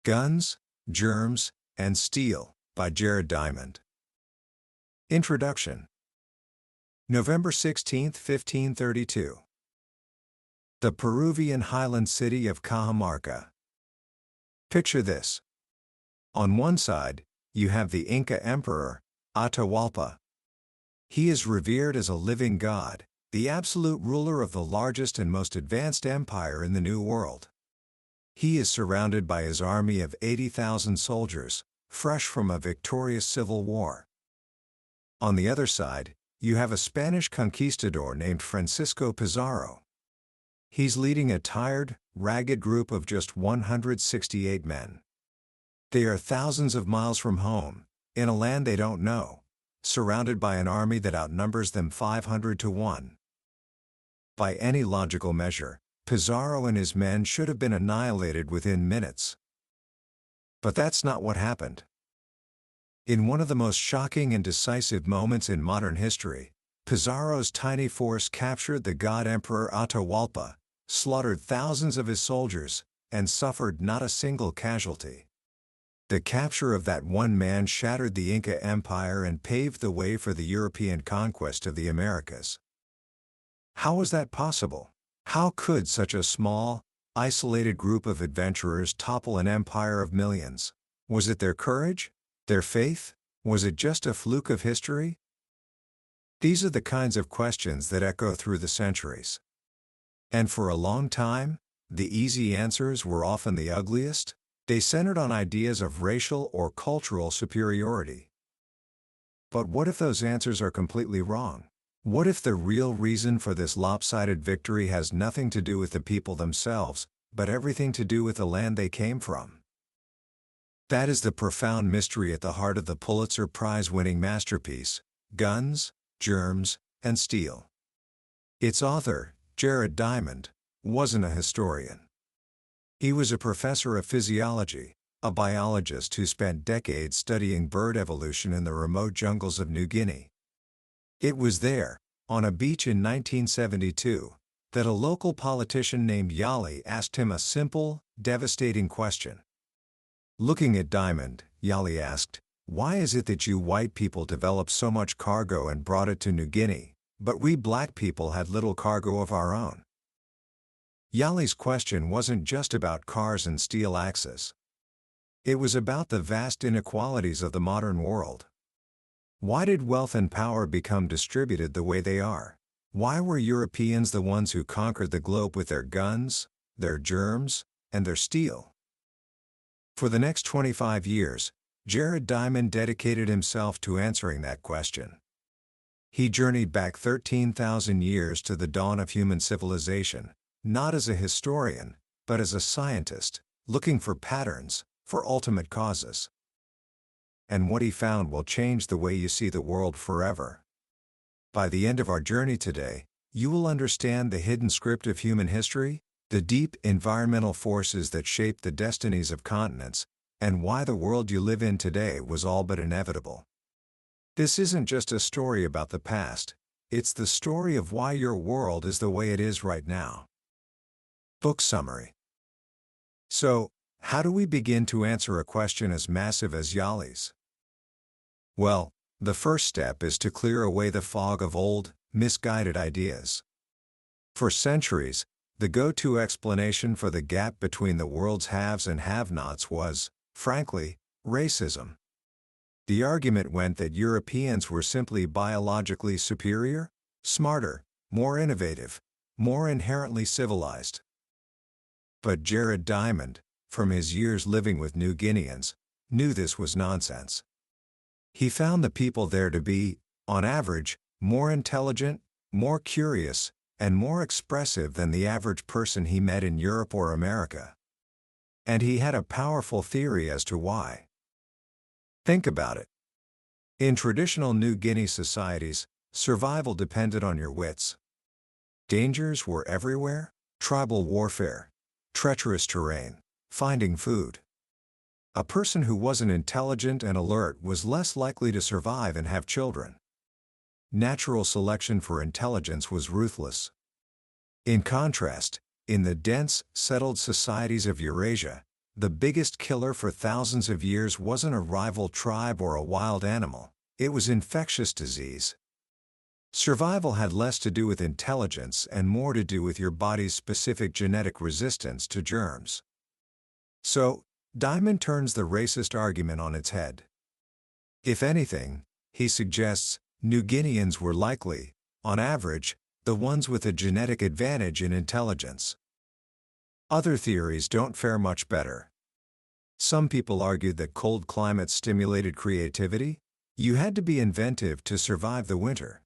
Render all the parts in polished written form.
Guns, Germs, and Steel, by Jared Diamond. Introduction. November 16, 1532. The Peruvian highland city of Cajamarca. Picture this. On one side, you have the Inca emperor, Atahualpa. He is revered as a living god, the absolute ruler of the largest and most advanced empire in the New World. He is surrounded by his army of 80,000 soldiers, fresh from a victorious civil war. On the other side, you have a Spanish conquistador named Francisco Pizarro. He's leading a tired, ragged group of just 168 men. They are thousands of miles from home, in a land they don't know, surrounded by an army that outnumbers them 500 to 1. By any logical measure, Pizarro and his men should have been annihilated within minutes. But that's not what happened. In one of the most shocking and decisive moments in modern history, Pizarro's tiny force captured the god emperor Atahualpa, slaughtered thousands of his soldiers, and suffered not a single casualty. The capture of that one man shattered the Inca Empire and paved the way for the European conquest of the Americas. How was that possible? How could such a small, isolated group of adventurers topple an empire of millions? Was it their courage? Their faith? Was it just a fluke of history? These are the kinds of questions that echo through the centuries. And for a long time, the easy answers were often the ugliest. They centered on ideas of racial or cultural superiority. But what if those answers are completely wrong? What if the real reason for this lopsided victory has nothing to do with the people themselves, but everything to do with the land they came from? That is the profound mystery at the heart of the Pulitzer Prize-winning masterpiece, Guns, Germs, and Steel. Its author, Jared Diamond, wasn't a historian. He was a professor of physiology, a biologist who spent decades studying bird evolution in the remote jungles of New Guinea. It was there, on a beach in 1972, that a local politician named Yali asked him a simple, devastating question. Looking at Diamond, Yali asked, "Why is it that you white people developed so much cargo and brought it to New Guinea, but we black people had little cargo of our own?" Yali's question wasn't just about cars and steel axes. It was about the vast inequalities of the modern world. Why did wealth and power become distributed the way they are? Why were Europeans the ones who conquered the globe with their guns, their germs, and their steel? For the next 25 years, Jared Diamond dedicated himself to answering that question. He journeyed back 13,000 years to the dawn of human civilization, not as a historian, but as a scientist, looking for patterns, for ultimate causes. And what he found will change the way you see the world forever. By the end of our journey today, you will understand the hidden script of human history, the deep environmental forces that shaped the destinies of continents, and why the world you live in today was all but inevitable. This isn't just a story about the past, it's the story of why your world is the way it is right now. Book summary. So, how do we begin to answer a question as massive as Yali's? Well, the first step is to clear away the fog of old, misguided ideas. For centuries, the go-to explanation for the gap between the world's haves and have-nots was, frankly, racism. The argument went that Europeans were simply biologically superior, smarter, more innovative, more inherently civilized. But Jared Diamond, from his years living with New Guineans, knew this was nonsense. He found the people there to be, on average, more intelligent, more curious, and more expressive than the average person he met in Europe or America. And he had a powerful theory as to why. Think about it. In traditional New Guinea societies, survival depended on your wits. Dangers were everywhere: tribal warfare, treacherous terrain, finding food. A person who wasn't intelligent and alert was less likely to survive and have children. Natural selection for intelligence was ruthless. In contrast, in the dense, settled societies of Eurasia, the biggest killer for thousands of years wasn't a rival tribe or a wild animal, it was infectious disease. Survival had less to do with intelligence and more to do with your body's specific genetic resistance to germs. So, Diamond turns the racist argument on its head. If anything, he suggests, New Guineans were likely, on average, the ones with a genetic advantage in intelligence. Other theories don't fare much better. Some people argued that cold climates stimulated creativity. You had to be inventive to survive the winter.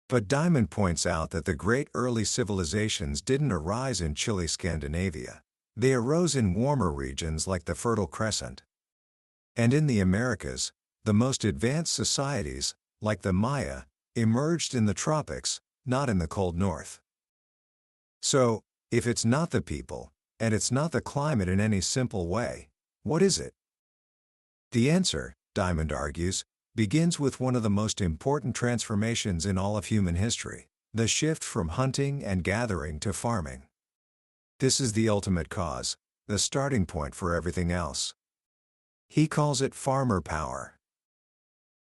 But Diamond points out that the great early civilizations didn't arise in chilly Scandinavia. They arose in warmer regions like the Fertile Crescent. And in the Americas, the most advanced societies, like the Maya, emerged in the tropics, not in the cold north. So, if it's not the people, and it's not the climate in any simple way, what is it? The answer, Diamond argues, begins with one of the most important transformations in all of human history, the shift from hunting and gathering to farming. This is the ultimate cause, the starting point for everything else. He calls it farmer power.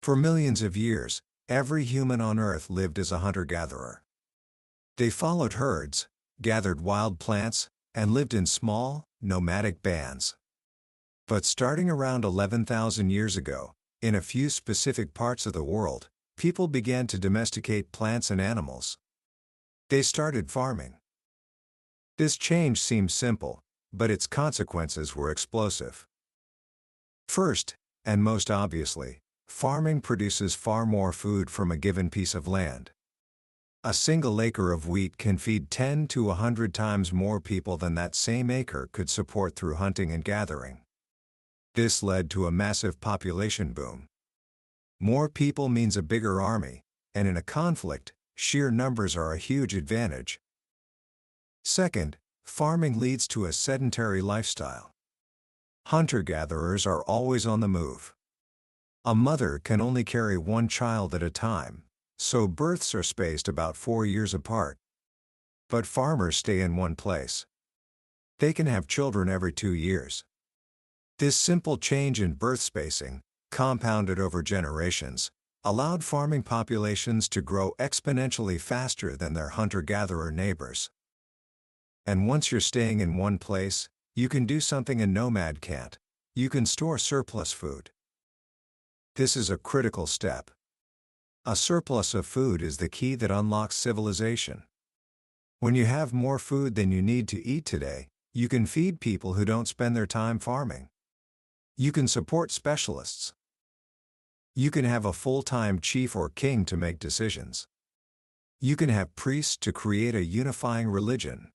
For millions of years, every human on Earth lived as a hunter-gatherer. They followed herds, gathered wild plants, and lived in small, nomadic bands. But starting around 11,000 years ago, in a few specific parts of the world, people began to domesticate plants and animals. They started farming. This change seems simple, but its consequences were explosive. First, and most obviously, farming produces far more food from a given piece of land. A single acre of wheat can feed 10 to 100 times more people than that same acre could support through hunting and gathering. This led to a massive population boom. More people means a bigger army, and in a conflict, sheer numbers are a huge advantage. Second, farming leads to a sedentary lifestyle. Hunter-gatherers are always on the move. A mother can only carry one child at a time, so births are spaced about 4 years apart. But farmers stay in one place. They can have children every 2 years. This simple change in birth spacing, compounded over generations, allowed farming populations to grow exponentially faster than their hunter-gatherer neighbors. And once you're staying in one place, you can do something a nomad can't. You can store surplus food. This is a critical step. A surplus of food is the key that unlocks civilization. When you have more food than you need to eat today, you can feed people who don't spend their time farming. You can support specialists. You can have a full-time chief or king to make decisions. You can have priests to create a unifying religion.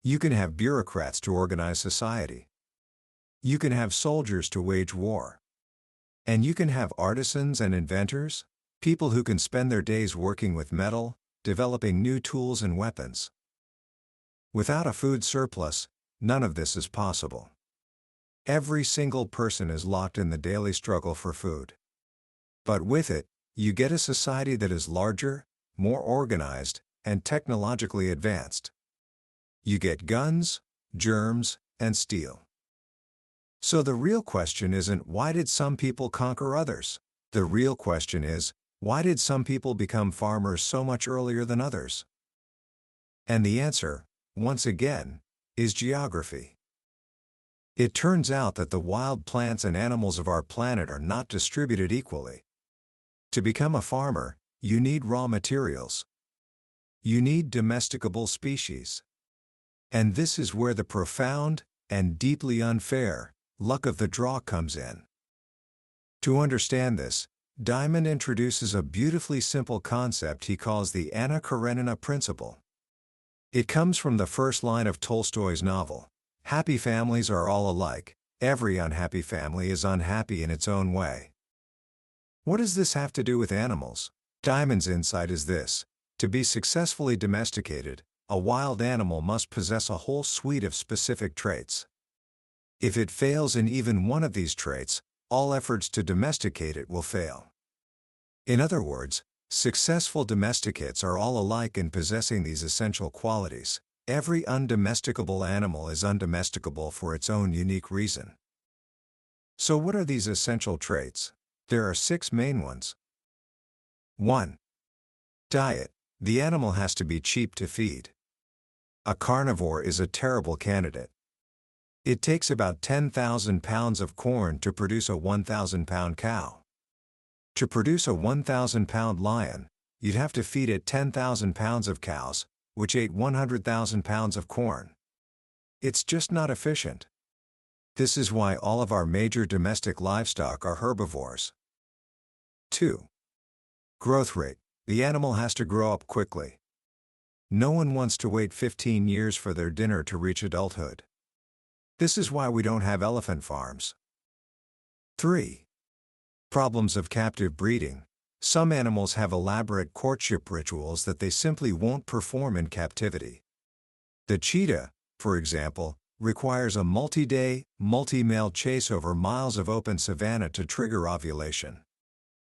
You can have bureaucrats to organize society. You can have soldiers to wage war. And you can have artisans and inventors, people who can spend their days working with metal, developing new tools and weapons. Without a food surplus, none of this is possible. Every single person is locked in the daily struggle for food. But with it, you get a society that is larger, more organized, and technologically advanced. You get guns, germs, and steel. So the real question isn't why did some people conquer others? The real question is, why did some people become farmers so much earlier than others? And the answer, once again, is geography. It turns out that the wild plants and animals of our planet are not distributed equally. To become a farmer, you need raw materials. You need domesticable species. And this is where the profound, and deeply unfair, luck of the draw comes in. To understand this, Diamond introduces a beautifully simple concept he calls the Anna Karenina principle. It comes from the first line of Tolstoy's novel, "Happy families are all alike, every unhappy family is unhappy in its own way." What does this have to do with animals? Diamond's insight is this: to be successfully domesticated, a wild animal must possess a whole suite of specific traits. If it fails in even one of these traits, all efforts to domesticate it will fail. In other words, successful domesticates are all alike in possessing these essential qualities. Every undomesticable animal is undomesticable for its own unique reason. So what are these essential traits? There are 6 main ones. 1. Diet. The animal has to be cheap to feed. A carnivore is a terrible candidate. It takes about 10,000 pounds of corn to produce a 1,000-pound cow. To produce a 1,000-pound lion, you'd have to feed it 10,000 pounds of cows, which ate 100,000 pounds of corn. It's just not efficient. This is why all of our major domestic livestock are herbivores. 2. Growth rate. The animal has to grow up quickly. No one wants to wait 15 years for their dinner to reach adulthood. This is why we don't have elephant farms. 3. Problems of captive breeding. Some animals have elaborate courtship rituals that they simply won't perform in captivity. The cheetah, for example, requires a multi-day, multi-male chase over miles of open savanna to trigger ovulation.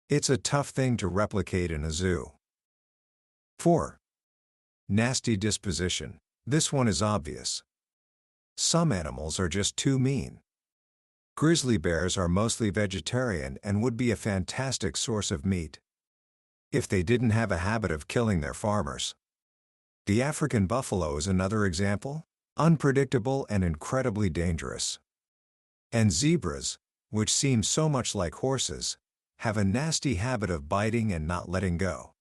It's a tough thing to replicate in a zoo. 4. Nasty disposition. This one is obvious. Some animals are just too mean. Grizzly bears are mostly vegetarian and would be a fantastic source of meat if they didn't have a habit of killing their farmers. The African buffalo is another example, unpredictable and incredibly dangerous. And zebras, which seem so much like horses, have a nasty habit of biting and not letting go.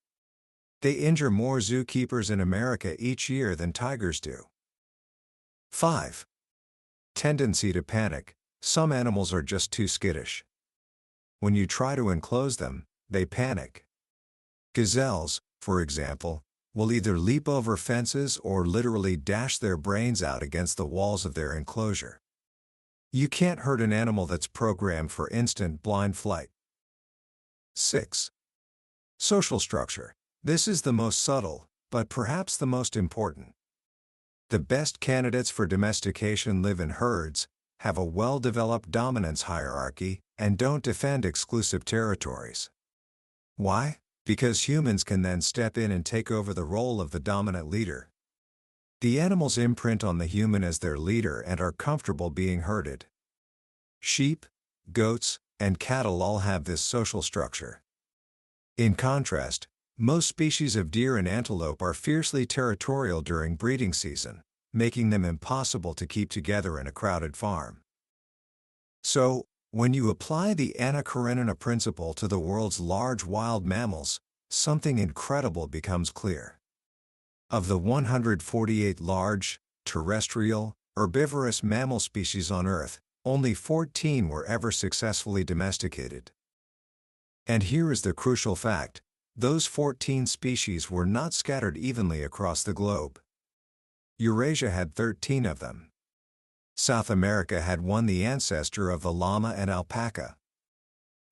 They injure more zookeepers in America each year than tigers do. 5. Tendency to panic. Some animals are just too skittish. When you try to enclose them, they panic. Gazelles, for example, will either leap over fences or literally dash their brains out against the walls of their enclosure. You can't hurt an animal that's programmed for instant blind flight. 6. Social structure. This is the most subtle, but perhaps the most important. The best candidates for domestication live in herds, have a well-developed dominance hierarchy, and don't defend exclusive territories. Why? Because humans can then step in and take over the role of the dominant leader. The animals imprint on the human as their leader and are comfortable being herded. Sheep, goats, and cattle all have this social structure. In contrast, most species of deer and antelope are fiercely territorial during breeding season, making them impossible to keep together in a crowded farm. So, when you apply the Anna Karenina principle to the world's large wild mammals, something incredible becomes clear. Of the 148 large, terrestrial, herbivorous mammal species on Earth, only 14 were ever successfully domesticated. And here is the crucial fact: those 14 species were not scattered evenly across the globe. Eurasia had 13 of them. South America had one, the ancestor of the llama and alpaca.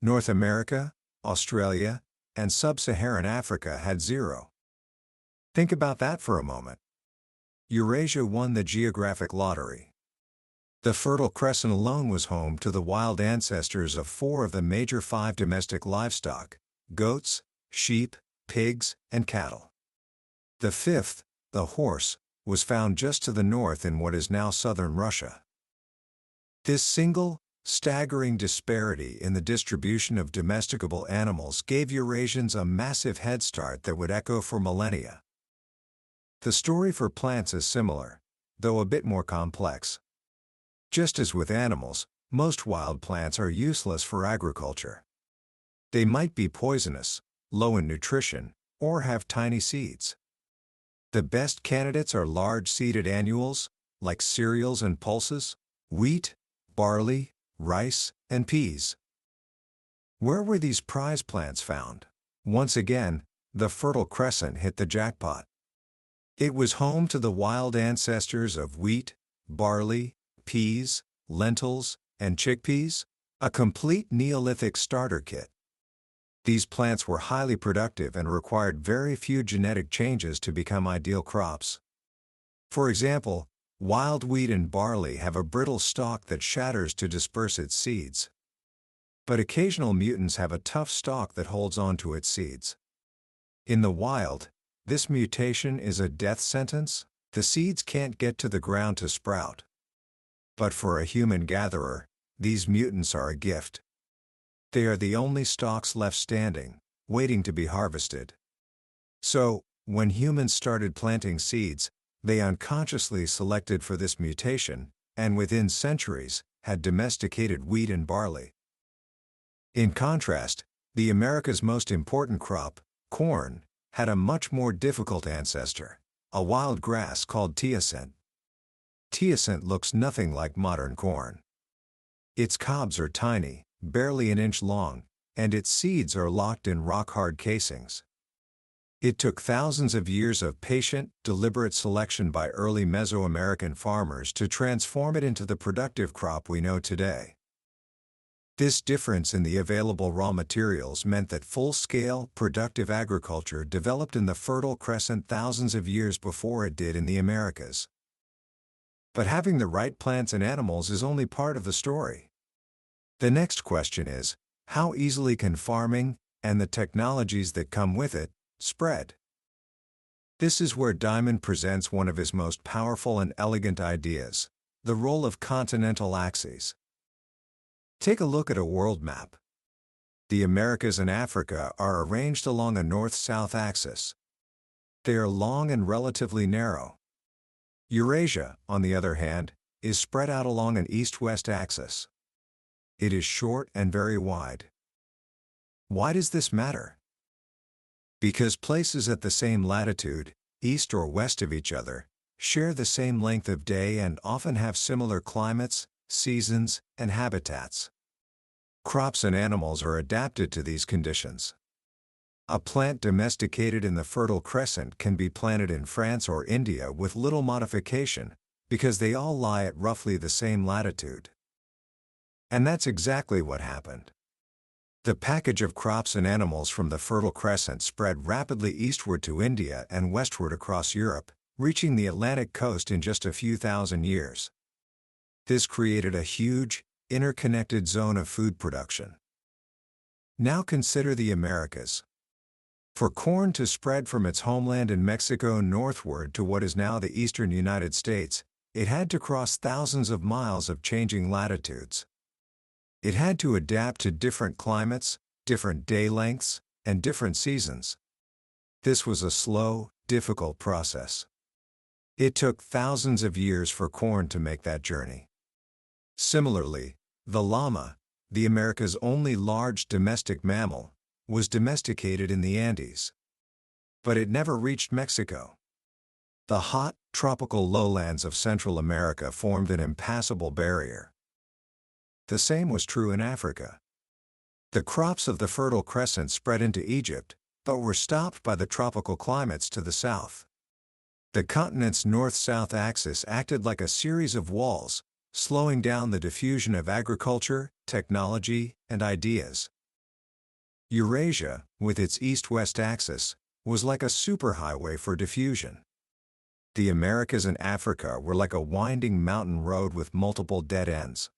North America, Australia, and Sub-Saharan Africa had 0. Think about that for a moment. Eurasia won the geographic lottery. The Fertile Crescent alone was home to the wild ancestors of 4 of the major 5 domestic livestock: goats, sheep, pigs, and cattle. The 5th, the horse, was found just to the north in what is now southern Russia. This single, staggering disparity in the distribution of domesticable animals gave Eurasians a massive head start that would echo for millennia. The story for plants is similar, though a bit more complex. Just as with animals, most wild plants are useless for agriculture. They might be poisonous, low in nutrition, or have tiny seeds. The best candidates are large-seeded annuals, like cereals and pulses, wheat, barley, rice, and peas. Where were these prize plants found? Once again, the Fertile Crescent hit the jackpot. It was home to the wild ancestors of wheat, barley, peas, lentils, and chickpeas, a complete Neolithic starter kit. These plants were highly productive and required very few genetic changes to become ideal crops. For example, wild wheat and barley have a brittle stalk that shatters to disperse its seeds. But occasional mutants have a tough stalk that holds on to its seeds. In the wild, this mutation is a death sentence, The seeds can't get to the ground to sprout. But for a human gatherer, these mutants are a gift. They are the only stalks left standing, waiting to be harvested. So, when humans started planting seeds, they unconsciously selected for this mutation, and within centuries, had domesticated wheat and barley. In contrast, the America's most important crop, corn, had a much more difficult ancestor, a wild grass called teosinte. Teosinte looks nothing like modern corn. Its cobs are tiny, barely an inch long, and its seeds are locked in rock-hard casings. It took thousands of years of patient, deliberate selection by early Mesoamerican farmers to transform it into the productive crop we know today. This difference in the available raw materials meant that full-scale, productive agriculture developed in the Fertile Crescent thousands of years before it did in the Americas. But having the right plants and animals is only part of the story. The next question is, how easily can farming, and the technologies that come with it, spread? This is where Diamond presents one of his most powerful and elegant ideas: the role of continental axes. Take a look at a world map. The Americas and Africa are arranged along a north-south axis. They are long and relatively narrow. Eurasia, on the other hand, is spread out along an east-west axis. It is short and very wide. Why does this matter? Because places at the same latitude, east or west of each other, share the same length of day and often have similar climates, seasons, and habitats. Crops and animals are adapted to these conditions. A plant domesticated in the Fertile Crescent can be planted in France or India with little modification, because they all lie at roughly the same latitude. And that's exactly what happened. The package of crops and animals from the Fertile Crescent spread rapidly eastward to India and westward across Europe, reaching the Atlantic coast in just a few thousand years. This created a huge, interconnected zone of food production. Now consider the Americas. For corn to spread from its homeland in Mexico northward to what is now the eastern United States, it had to cross thousands of miles of changing latitudes. It had to adapt to different climates, different day lengths, and different seasons. This was a slow, difficult process. It took thousands of years for corn to make that journey. Similarly, the llama, the America's only large domestic mammal, was domesticated in the Andes. But it never reached Mexico. The hot, tropical lowlands of Central America formed an impassable barrier. The same was true in Africa. The crops of the Fertile Crescent spread into Egypt, but were stopped by the tropical climates to the south. The continent's north-south axis acted like a series of walls, slowing down the diffusion of agriculture, technology, and ideas. Eurasia, with its east-west axis, was like a superhighway for diffusion. The Americas and Africa were like a winding mountain road with multiple dead ends.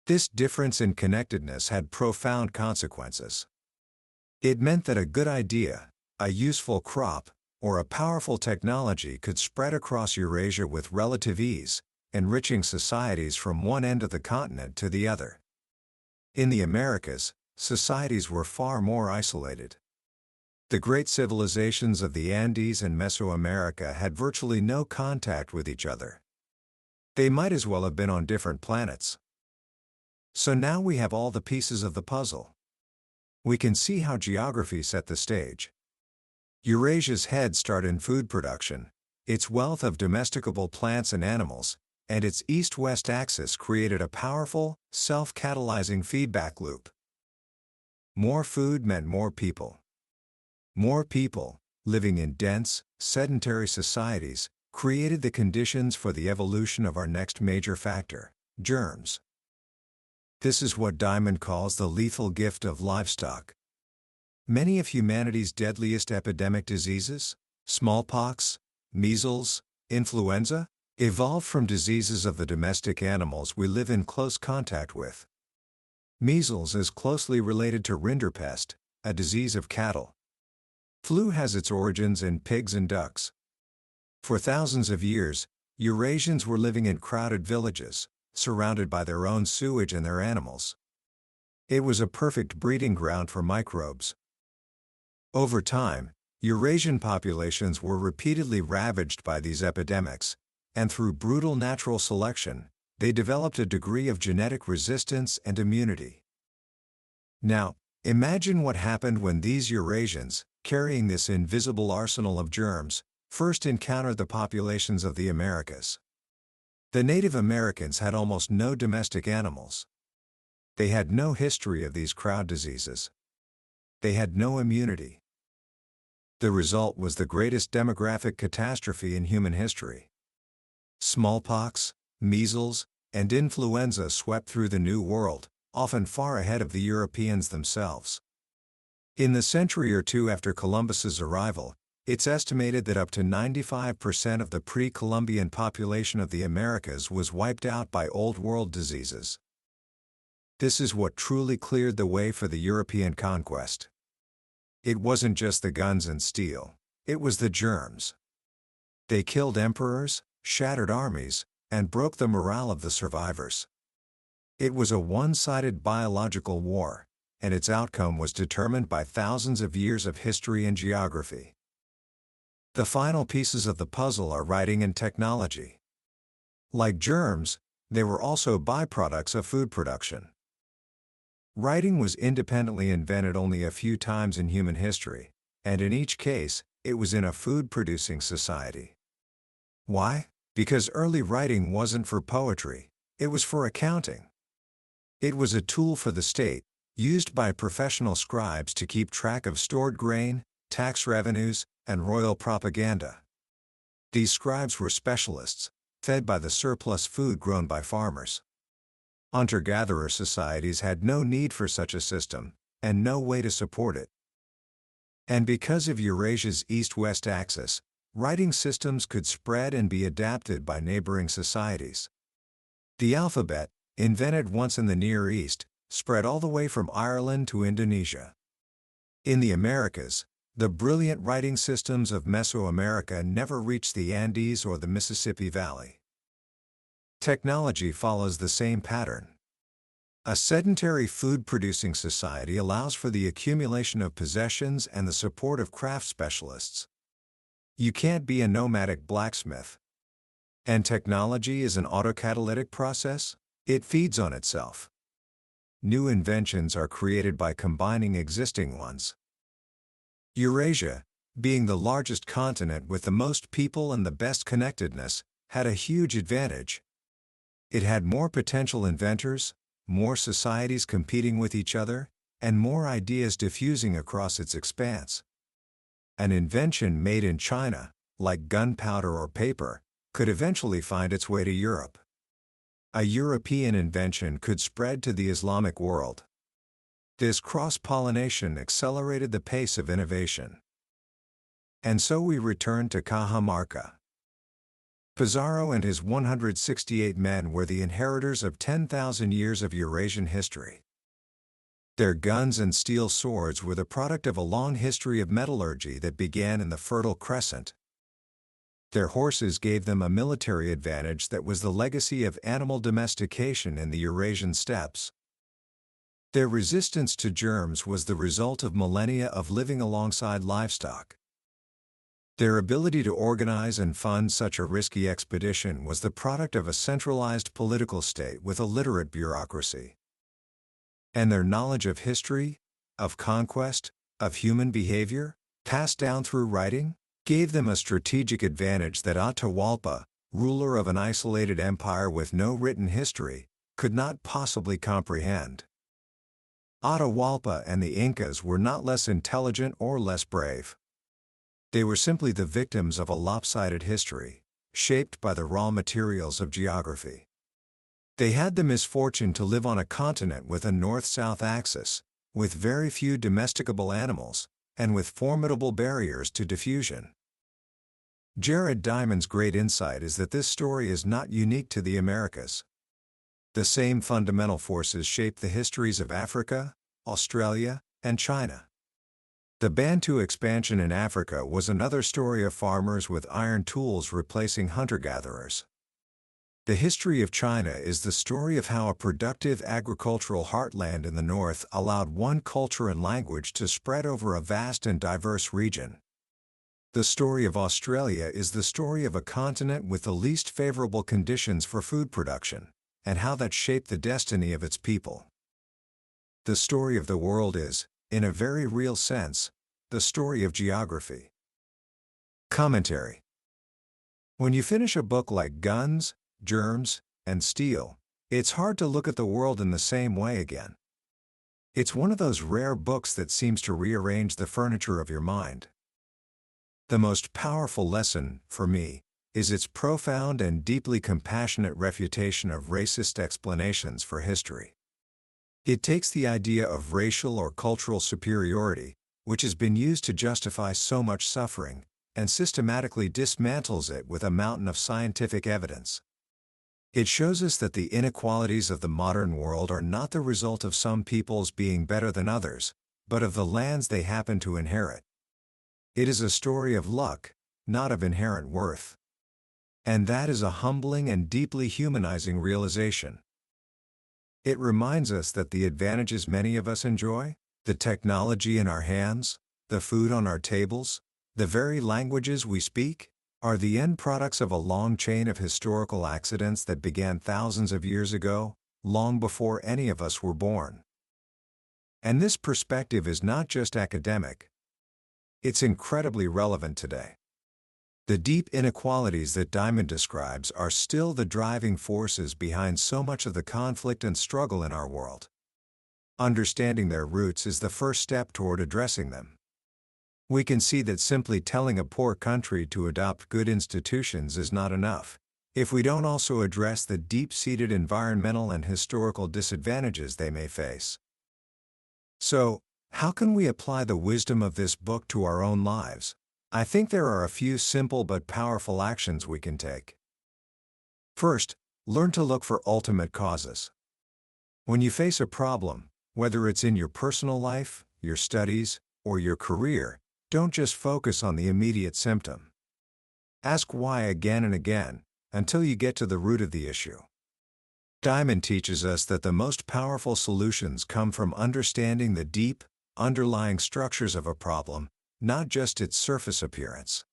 This difference in connectedness had profound consequences. It meant that a good idea, a useful crop, or a powerful technology could spread across Eurasia with relative ease, enriching societies from one end of the continent to the other. In the Americas, societies were far more isolated. The great civilizations of the Andes and Mesoamerica had virtually no contact with each other. They might as well have been on different planets. So now we have all the pieces of the puzzle. We can see how geography set the stage. Eurasia's head start in food production, its wealth of domesticable plants and animals, and its east-west axis created a powerful, self-catalyzing feedback loop. More food meant more people. More people, living in dense, sedentary societies, created the conditions for the evolution of our next major factor, germs. This is what Diamond calls the lethal gift of livestock. Many of humanity's deadliest epidemic diseases, smallpox, measles, influenza, evolved from diseases of the domestic animals we live in close contact with. Measles is closely related to rinderpest, a disease of cattle. Flu has its origins in pigs and ducks. For thousands of years, Eurasians were living in crowded villages, surrounded by their own sewage and their animals. It was a perfect breeding ground for microbes. Over time, Eurasian populations were repeatedly ravaged by these epidemics, and through brutal natural selection, they developed a degree of genetic resistance and immunity. Now, imagine what happened when these Eurasians, carrying this invisible arsenal of germs, first encountered the populations of the Americas. The Native Americans had almost no domestic animals. They had no history of these crowd diseases. They had no immunity. The result was the greatest demographic catastrophe in human history. Smallpox, measles, and influenza swept through the New World, often far ahead of the Europeans themselves. In the century or two after Columbus's arrival, it's estimated that up to 95% of the pre-Columbian population of the Americas was wiped out by Old World diseases. This is what truly cleared the way for the European conquest. It wasn't just the guns and steel, it was the germs. They killed emperors, shattered armies, and broke the morale of the survivors. It was a one-sided biological war, and its outcome was determined by thousands of years of history and geography. The final pieces of the puzzle are writing and technology. Like germs, they were also byproducts of food production. Writing was independently invented only a few times in human history, and in each case, it was in a food-producing society. Why? Because early writing wasn't for poetry, it was for accounting. It was a tool for the state, used by professional scribes to keep track of stored grain, tax revenues, and royal propaganda. These scribes were specialists, fed by the surplus food grown by farmers. Hunter-gatherer societies had no need for such a system, and no way to support it. And because of Eurasia's east-west axis, writing systems could spread and be adapted by neighboring societies. The alphabet, invented once in the Near East, spread all the way from Ireland to Indonesia. In the Americas, the brilliant writing systems of Mesoamerica never reached the Andes or the Mississippi Valley. Technology follows the same pattern. A sedentary food-producing society allows for the accumulation of possessions and the support of craft specialists. You can't be a nomadic blacksmith. And technology is an autocatalytic process, it feeds on itself. New inventions are created by combining existing ones. Eurasia, being the largest continent with the most people and the best connectedness, had a huge advantage. It had more potential inventors, more societies competing with each other, and more ideas diffusing across its expanse. An invention made in China, like gunpowder or paper, could eventually find its way to Europe. A European invention could spread to the Islamic world. This cross-pollination accelerated the pace of innovation. And so we return to Cajamarca. Pizarro and his 168 men were the inheritors of 10,000 years of Eurasian history. Their guns and steel swords were the product of a long history of metallurgy that began in the Fertile Crescent. Their horses gave them a military advantage that was the legacy of animal domestication in the Eurasian steppes. Their resistance to germs was the result of millennia of living alongside livestock. Their ability to organize and fund such a risky expedition was the product of a centralized political state with a literate bureaucracy. And their knowledge of history, of conquest, of human behavior, passed down through writing, gave them a strategic advantage that Atahualpa, ruler of an isolated empire with no written history, could not possibly comprehend. Atahualpa and the Incas were not less intelligent or less brave. They were simply the victims of a lopsided history, shaped by the raw materials of geography. They had the misfortune to live on a continent with a north-south axis, with very few domesticable animals, and with formidable barriers to diffusion. Jared Diamond's great insight is that this story is not unique to the Americas. The same fundamental forces shaped the histories of Africa, Australia, and China. The Bantu expansion in Africa was another story of farmers with iron tools replacing hunter-gatherers. The history of China is the story of how a productive agricultural heartland in the north allowed one culture and language to spread over a vast and diverse region. The story of Australia is the story of a continent with the least favorable conditions for food production, and how that shaped the destiny of its people. The story of the world is, in a very real sense, the story of geography. Commentary. When you finish a book like Guns, Germs, and Steel, it's hard to look at the world in the same way again. It's one of those rare books that seems to rearrange the furniture of your mind. The most powerful lesson, for me, is its profound and deeply compassionate refutation of racist explanations for history. It takes the idea of racial or cultural superiority, which has been used to justify so much suffering, and systematically dismantles it with a mountain of scientific evidence. It shows us that the inequalities of the modern world are not the result of some peoples being better than others, but of the lands they happen to inherit. It is a story of luck, not of inherent worth. And that is a humbling and deeply humanizing realization. It reminds us that the advantages many of us enjoy, the technology in our hands, the food on our tables, the very languages we speak, are the end products of a long chain of historical accidents that began thousands of years ago, long before any of us were born. And this perspective is not just academic. It's incredibly relevant today. The deep inequalities that Diamond describes are still the driving forces behind so much of the conflict and struggle in our world. Understanding their roots is the first step toward addressing them. We can see that simply telling a poor country to adopt good institutions is not enough, if we don't also address the deep-seated environmental and historical disadvantages they may face. So, how can we apply the wisdom of this book to our own lives? I think there are a few simple but powerful actions we can take. First, learn to look for ultimate causes. When you face a problem, whether it's in your personal life, your studies, or your career, don't just focus on the immediate symptom. Ask why again and again, until you get to the root of the issue. Diamond teaches us that the most powerful solutions come from understanding the deep, underlying structures of a problem, not just its surface appearance.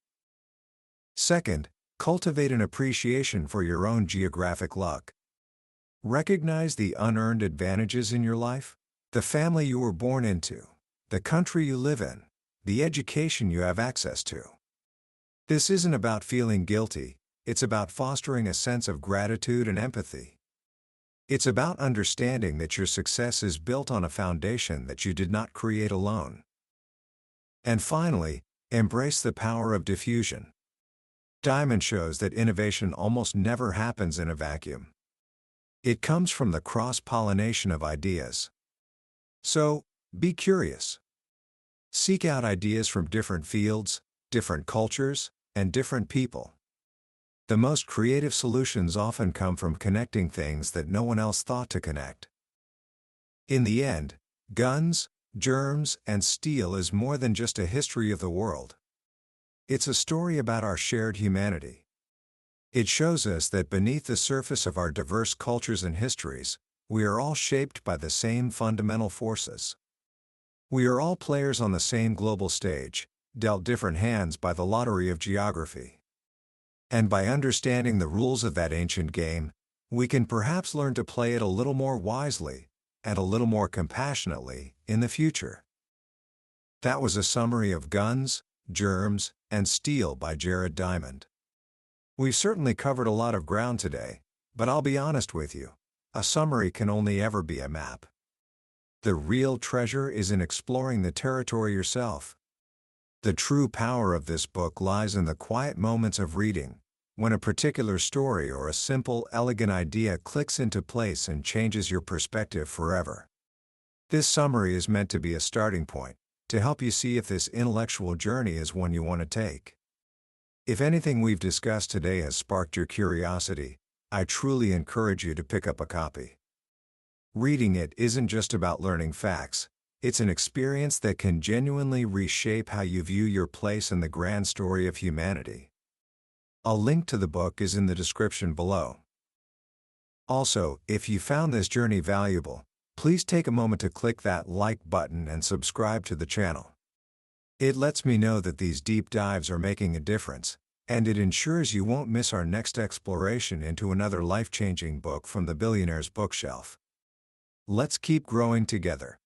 Second, cultivate an appreciation for your own geographic luck. Recognize the unearned advantages in your life, the family you were born into, the country you live in, the education you have access to. This isn't about feeling guilty, it's about fostering a sense of gratitude and empathy. It's about understanding that your success is built on a foundation that you did not create alone. And finally, embrace the power of diffusion. Diamond shows that innovation almost never happens in a vacuum. It comes from the cross-pollination of ideas. So, be curious. Seek out ideas from different fields, different cultures, and different people. The most creative solutions often come from connecting things that no one else thought to connect. In the end, Guns, Germs, and Steel is more than just a history of the world. It's a story about our shared humanity. It shows us that beneath the surface of our diverse cultures and histories, we are all shaped by the same fundamental forces. We are all players on the same global stage, dealt different hands by the lottery of geography. And by understanding the rules of that ancient game, we can perhaps learn to play it a little more wisely, and a little more compassionately, in the future. That was a summary of Guns, Germs, and Steel by Jared Diamond. We've certainly covered a lot of ground today, but I'll be honest with you, a summary can only ever be a map. The real treasure is in exploring the territory yourself. The true power of this book lies in the quiet moments of reading, when a particular story or a simple, elegant idea clicks into place and changes your perspective forever. This summary is meant to be a starting point, to help you see if this intellectual journey is one you want to take. If anything we've discussed today has sparked your curiosity, I truly encourage you to pick up a copy. Reading it isn't just about learning facts, It's an experience that can genuinely reshape how you view your place in the grand story of humanity. A link to the book is in the description below. Also, if you found this journey valuable, please take a moment to click that like button and subscribe to the channel. It lets me know that these deep dives are making a difference, and it ensures you won't miss our next exploration into another life-changing book from the billionaire's bookshelf. Let's keep growing together.